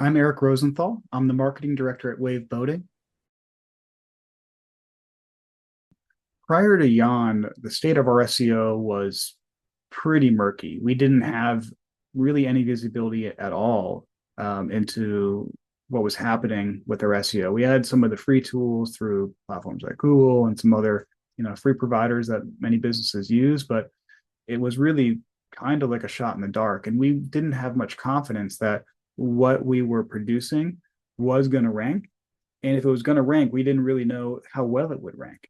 I'm Eric Rosenthal. I'm the marketing director at wavve. Prior to Yon, the state of our SEO was pretty murky. We didn't have really any visibility at all into what was happening with our SEO. We had some of the free tools through platforms like Google and some other, free providers that many businesses use, but it was really kind of like a shot in the dark. And we didn't have much confidence that what we were producing was going to rank. And if it was going to rank, we didn't really know how well it would rank.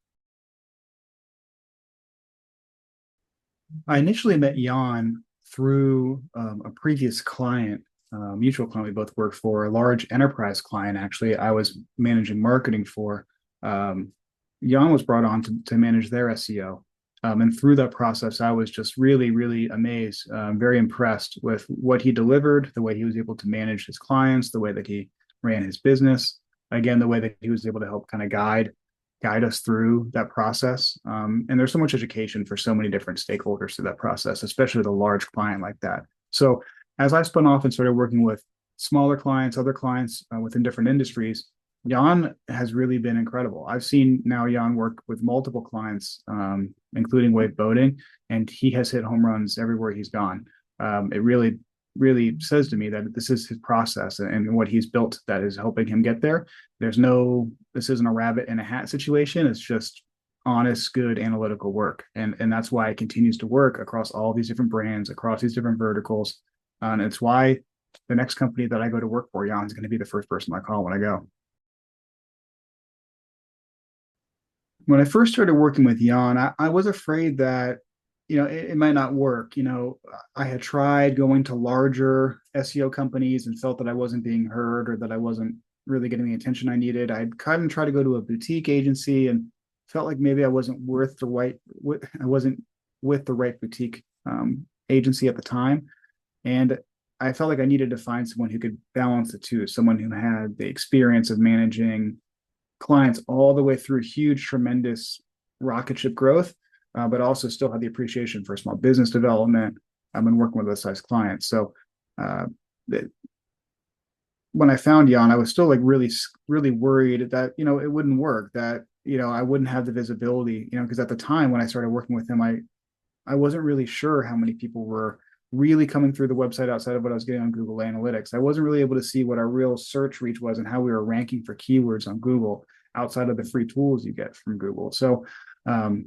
I initially met Jan through a previous client, mutual client we both worked for, a large enterprise client, actually, I was managing marketing for. Um, Jan was brought on to manage their SEO. And through that process, I was just really, really amazed, very impressed with what he delivered, the way he was able to manage his clients, the way that he ran his business. Again, the way that he was able to help kind of guide us through that process. And there's so much education for so many different stakeholders through that process, especially with a large client like that. So as I spun off and started working with smaller clients, other clients within different industries, Jan has really been incredible. I've seen now Jan work with multiple clients, including Wave Boating, and he has hit home runs everywhere he's gone. It really, really says to me that this is his process and what he's built that is helping him get there. This isn't a rabbit in a hat situation. It's just honest, good analytical work. And that's why it continues to work across all these different brands, across these different verticals. And it's why the next company that I go to work for, Jan, is going to be the first person I call when I go. When I first started working with Jan, I was afraid that, it might not work. I had tried going to larger SEO companies and felt that I wasn't being heard or that I wasn't really getting the attention I needed. I'd kind of try to go to a boutique agency and felt like maybe I wasn't I wasn't with the right boutique agency at the time. And I felt like I needed to find someone who could balance the two, someone who had the experience of managing clients all the way through huge, tremendous rocket ship growth, but also still had the appreciation for small business development. I've been working with those size clients. So uh, when I found Jan, I was still like really, really worried that, it wouldn't work, that, I wouldn't have the visibility, because at the time when I started working with him, I wasn't really sure how many people were really coming through the website outside of what I was getting on Google Analytics. I wasn't really able to see what our real search reach was and how we were ranking for keywords on Google outside of the free tools you get from Google. So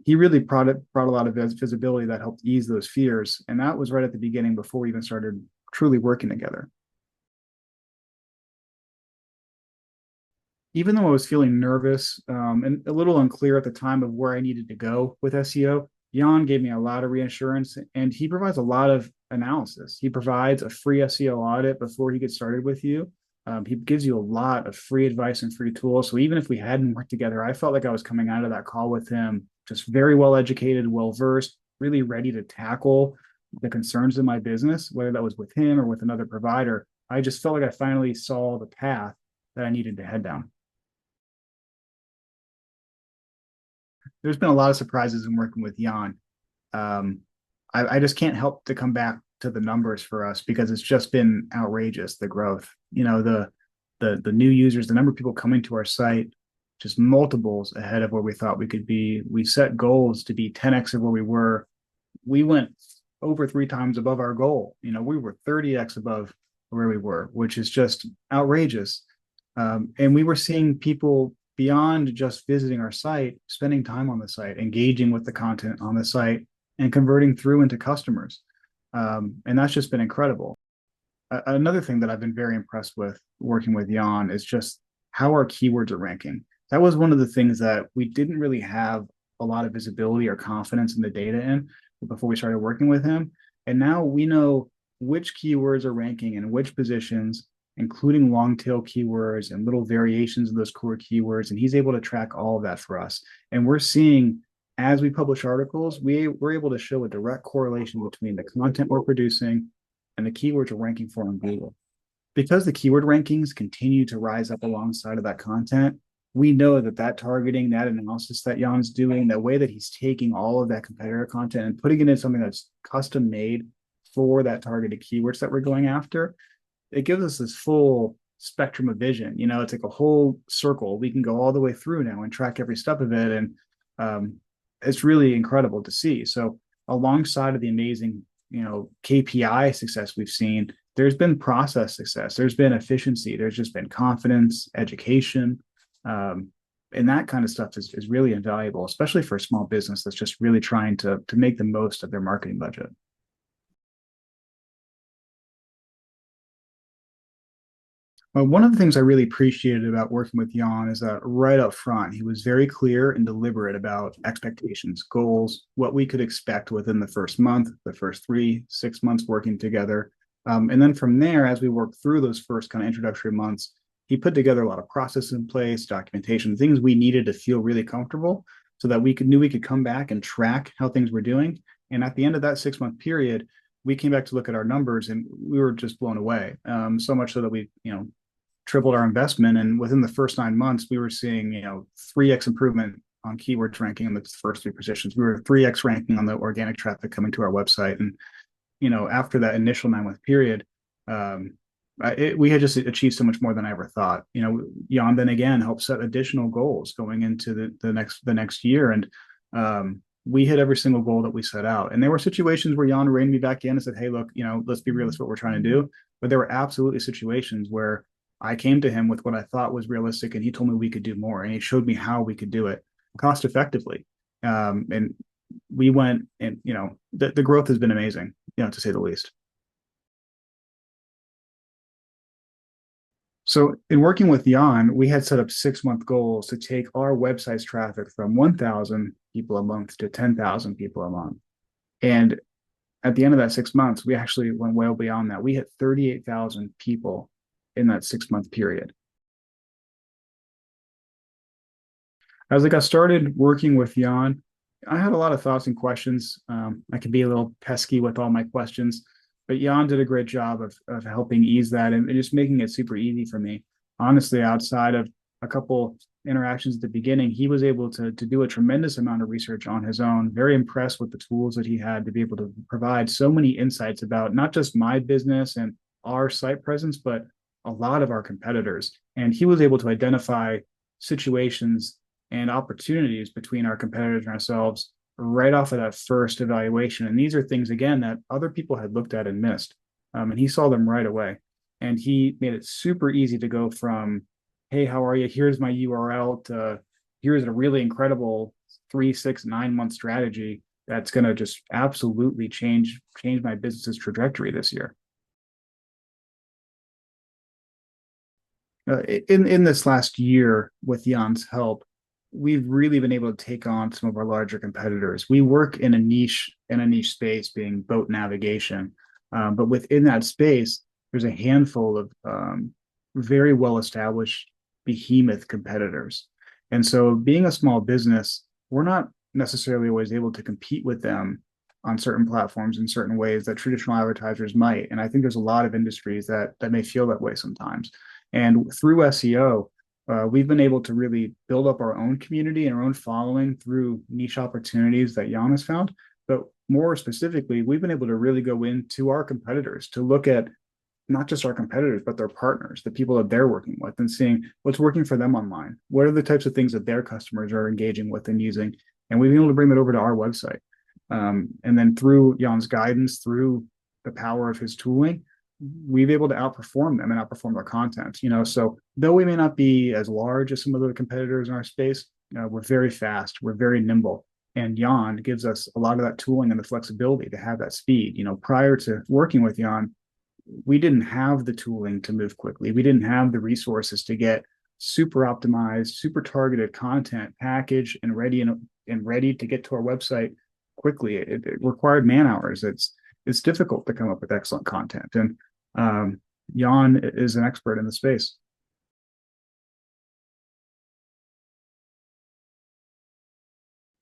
he really brought a lot of visibility that helped ease those fears. And that was right at the beginning before we even started truly working together. Even though I was feeling nervous and a little unclear at the time of where I needed to go with SEO, Jan gave me a lot of reassurance and he provides a lot of analysis. He provides a free SEO audit before he gets started with you. He gives you a lot of free advice and free tools. So even if we hadn't worked together, I felt like I was coming out of that call with him just very well educated, well versed, really ready to tackle the concerns in my business, whether that was with him or with another provider. I just felt like I finally saw the path that I needed to head down. There's been a lot of surprises in working with Jan. Um, I just can't help to come back to the numbers for us because it's just been outrageous, the growth. The new users, the number of people coming to our site, just multiples ahead of where we thought we could be. We set goals to be 10x of where we were. We went over three times above our goal. We were 30x above where we were, which is just outrageous. And we were seeing people beyond just visiting our site, spending time on the site, engaging with the content on the site, and converting through into customers. And that's just been incredible. Another thing that I've been very impressed with working with Jan is just how our keywords are ranking. That was one of the things that we didn't really have a lot of visibility or confidence in the data in before we started working with him. And now we know which keywords are ranking in which positions, including long tail keywords and little variations of those core keywords. And he's able to track all of that for us. And we're seeing as we publish articles, we're able to show a direct correlation between the content we're producing and the keywords we're ranking for on Google. Because the keyword rankings continue to rise up alongside of that content, we know that targeting, that analysis that Jan's doing, the way that he's taking all of that competitor content and putting it in something that's custom made for that targeted keywords that we're going after, it gives us this full spectrum of vision. You know, it's like a whole circle. We can go all the way through now and track every step of it. And it's really incredible to see. So alongside of the amazing, KPI success we've seen, there's been process success. There's been efficiency. There's just been confidence, education. And that kind of stuff is really invaluable, especially for a small business that's just really trying to make the most of their marketing budget. One of the things I really appreciated about working with Jan is that right up front, he was very clear and deliberate about expectations, goals, what we could expect within the first month, the first 3, 6 months working together. And then from there, as we worked through those first kind of introductory months, he put together a lot of processes in place, documentation, things we needed to feel really comfortable so that knew we could come back and track how things were doing. And at the end of that 6 month period, we came back to look at our numbers and we were just blown away. So much so that we, tripled our investment. And within the first 9 months, we were seeing, 3x improvement on keywords ranking in the first 3 positions. We were 3x ranking on the organic traffic coming to our website. And, after that initial 9 month period, we had just achieved so much more than I ever thought. Jan then again helped set additional goals going into the next year. And we hit every single goal that we set out. And there were situations where Jan reined me back in and said, hey, look, let's be realistic what we're trying to do. But there were absolutely situations where I came to him with what I thought was realistic, and he told me we could do more, and he showed me how we could do it cost effectively. And we went, and the growth has been amazing, to say the least. So in working with Jan, we had set up 6 month goals to take our website's traffic from 1,000 people a month to 10,000 people a month. And at the end of that 6 months, we actually went well beyond that. We hit 38,000 people in that 6 month period. As I got started working with Jan, I had a lot of thoughts and questions. I can be a little pesky with all my questions, but Jan did a great job of helping ease that and just making it super easy for me. Honestly, outside of a couple interactions at the beginning, he was able to do a tremendous amount of research on his own. Very impressed with the tools that he had to be able to provide so many insights about not just my business and our site presence, but a lot of our competitors. And he was able to identify situations and opportunities between our competitors and ourselves right off of that first evaluation. And these are things, again, that other people had looked at and missed. And he saw them right away. And he made it super easy to go from, hey, how are you? Here's my URL to here's a really incredible 3, 6, 9 month strategy that's going to just absolutely change my business's trajectory this year. In this last year, with Jan's help, we've really been able to take on some of our larger competitors. We work in a niche space, being boat navigation, but within that space, there's a handful of very well established behemoth competitors. And so, being a small business, we're not necessarily always able to compete with them on certain platforms in certain ways that traditional advertisers might. And I think there's a lot of industries that may feel that way sometimes. And through SEO, we've been able to really build up our own community and our own following through niche opportunities that Jan has found. But more specifically, we've been able to really go into our competitors to look at not just our competitors, but their partners, the people that they're working with, and seeing what's working for them online. What are the types of things that their customers are engaging with and using? And we've been able to bring that over to our website. And then through Jan's guidance, through the power of his tooling, we've been able to outperform them and outperform their content. So though we may not be as large as some of the competitors in our space, we're very fast, we're very nimble. And Jan gives us a lot of that tooling and the flexibility to have that speed. Prior to working with Jan, we didn't have the tooling to move quickly. We didn't have the resources to get super optimized, super targeted content packaged and ready to get to our website quickly. It required man hours. It's difficult to come up with excellent content. And Jan is an expert in the space.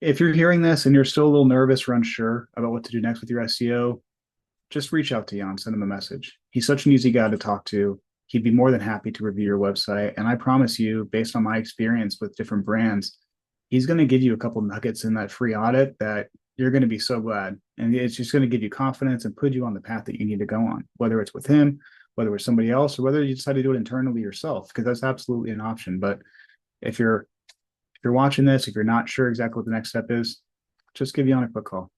If you're hearing this and you're still a little nervous or unsure about what to do next with your SEO, just reach out to Jan, send him a message. He's such an easy guy to talk to. He'd be more than happy to review your website. And I promise you, based on my experience with different brands, he's going to give you a couple nuggets in that free audit that you're going to be so glad. And it's just going to give you confidence and put you on the path that you need to go on, whether it's with him whether it was somebody else or whether you decide to do it internally yourself, because that's absolutely an option. But if you're watching this, if you're not sure exactly what the next step is, just give Jan a quick call.